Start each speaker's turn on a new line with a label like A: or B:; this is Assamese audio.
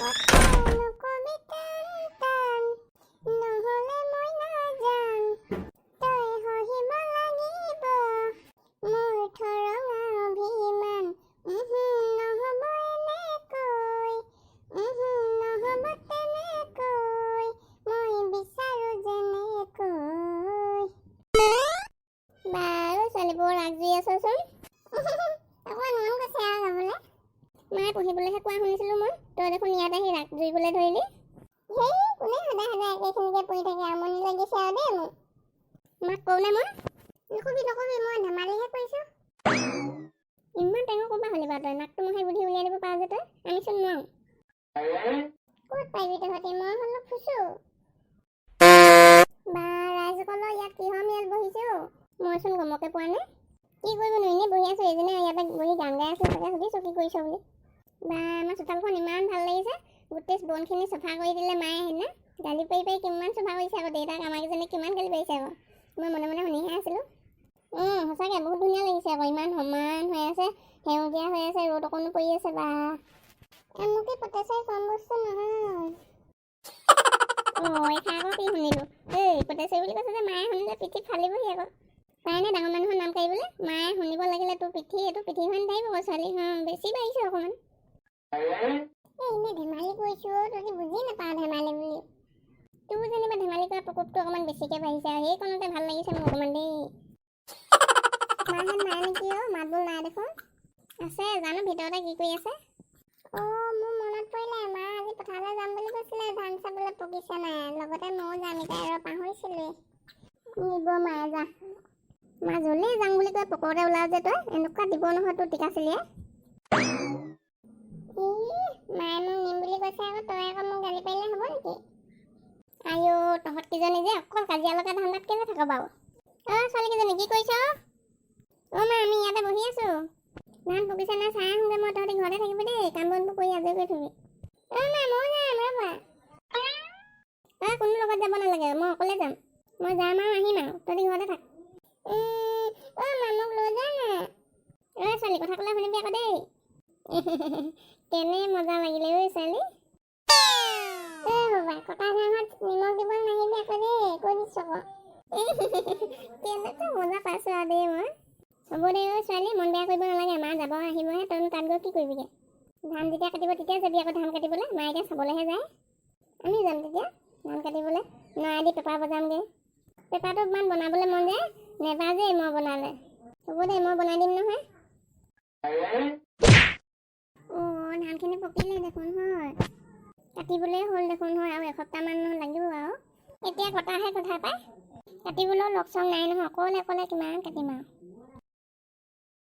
A: নকবি টান নহ'লে মই নাযাম তই সহিব লাগিব মোৰ ঠৰঙা অভিমান নহ'ব এনেকৈ নহ'ব তেনেকৈ মই বিচাৰো যেনেকৈ বাৰু ছোৱালীবোৰ ৰাগি আছচোন অকণমান মন গৈছে আৰু গাবলৈ মায়ে পঢ়িবলৈহে কোৱা শুনিছিলোঁ মই তই দেখোন ইয়াত আহি ৰাগ জুৰিবলৈ ধৰিলি সেই কোনে সদায় সদায় একেখিনিকে পঢ়ি থাকে আমনি লাগিছে আৰু দেই মোক মাক কওঁনে মই নকবি মই ধেমালিহে কৰিছোঁ ইমান টেঙৰ ক'ৰপৰা হ'লি বাৰু তই নাকটো মোহাৰি বুদ্ধি উলিয়াই দিব পাৰ যে তই আমিচোন নোৱাৰোঁ ক'ত পাৰিবি তহঁতি মই অলপ ফুচোঁ বা ৰাইজসকলৰ ইয়াত কিহৰ মেল বহিছে অ' মইচোন গমকে পোৱা নাই কি কৰিবনো এনেই বহি আছোঁ এইজনে ইয়াতে বহি গান গাই আছোঁ তাকে সুধিছোঁ কি কৰিছ বুলি বা আমাৰ চোতালখন ইমান ভাল লাগিছে গোটেই বনখিনি চফা কৰি দিলে মায়ে সেইদিনা গালি পাৰি পাৰি কিমান চফা কৰিছে আকৌ দেউতাক আমাকেইজনীক কিমান গালি পাৰিছে আকৌ মই মনে মনে শুনিহে আছিলোঁ সঁচাকৈ বহুত ধুনীয়া লাগিছে আকৌ ইমান সমান হৈ আছে সেউজীয়া হৈ আছে ৰ'দ অকণো পৰি আছে বা এমুঠি পটেচাই কম বস্তু নহয় এখা আকৌ কি শুনিলোঁ এই পটেচাই বুলি কৈছে যে মায়ে শুনিলে পিঠিত ফালিবহি আকৌ পায়নে ডাঙৰ মানুহৰ নাম কাঢ়িবলৈ মায়ে শুনিব লাগিলে তোৰ পিঠি এইটো পিঠি হৈ নাথাকিব আকৌ ছোৱালী বেছি বাঢ়িছে অকণমান এনেই ধেমালি কৰিছোঁ তহঁতি বুজি নাপাওঁ ধেমালি বুলি তোৰ যেনিবা ধেমালি কৰা প্ৰকোপটো অকণমান বেছিকৈ বাঢ়িছে আৰু সেইকণতে ভাল লাগিছে মোৰ অকণমান দেই মাহঁত নাই নেকি মাত বোল নাই দেখোন আছে জানো ভিতৰতে কি কৰি আছে মোৰ মনত পৰিলে মা আজি পথাৰলৈ যাম বুলি কৈছিলে ধান চাবলৈ পকিছে নাই লগতে ময়ো যাম এতিয়া আৰু পাহৰিছিলোৱে নিব মায়ে যা মা জলেই যাম বুলি কৈ পকৰতে ওলাও যে তই এনেকুৱা দিব নহয় তোৰ টিকা চিলিয়ে মায়ে মোক নিম বুলি কৈছে আকৌ তই আকৌ মোক গালি পাৰিলে হ'ব নেকি আইঅ তহঁতকেইজনী যে অকল কাজিয়া লগা ধান্দাত কেলে থাক বাৰু ছোৱালীকেইজনী কি কৰিছ মা আমি ইয়াতে বহি আছোঁ ধান পকিছে নাই চাই আহোঁগৈ মই তহঁতি ঘৰতে থাকিবি দেই কাম বনবোৰ কৰি আজৰি কৰি থবি মা ময়ো যাম ৰ'বা কোনো লগত যাব নালাগে মই অকলে যাম মই যাম আৰু আহিম আৰু তহঁতি ঘৰতে থাক মা মোক লৈ যা না ছোৱালী কথা ক'লে শুনিবি আকৌ দেই কেনে মজা লাগিলে ঐ ছোৱালী বাবা কটা ঘাঁহত নিমখ দিব নাহিবি আকৌ দেই কৈ দিছোঁ আকৌ কেনেকৈ মজা পাইছোঁ আৰু দেই মই হ'ব দে ঐ ছোৱালী মন বেয়া কৰিব নালাগে মা যাব আহিবহে তইনো তাত গৈ কি কৰিবিগৈ ধান যেতিয়া কাটিব তেতিয়া যাবি আকৌ ধান কাটিবলৈ মায়ে এতিয়া চাবলৈহে যায় আমি যাম তেতিয়া ধান কাটিবলৈ নাই দি পেপাৰ বজামগৈ পেপাৰটো ইমান বনাবলৈ মন যায় নেবাজেই মই বনালে হ'ব দে মই বনাই দিম নহয় ধানখিনি পকিলে দেখোন হয় কাটিবলৈ হ'ল দেখোন হয় আৰু এসপ্তাহমান লাগিব আৰু এতিয়া কটাহে কথা পায় কাটিবলৈও লগ চং নাই নহয় অকলে অকলে কিমান কাটিম আৰু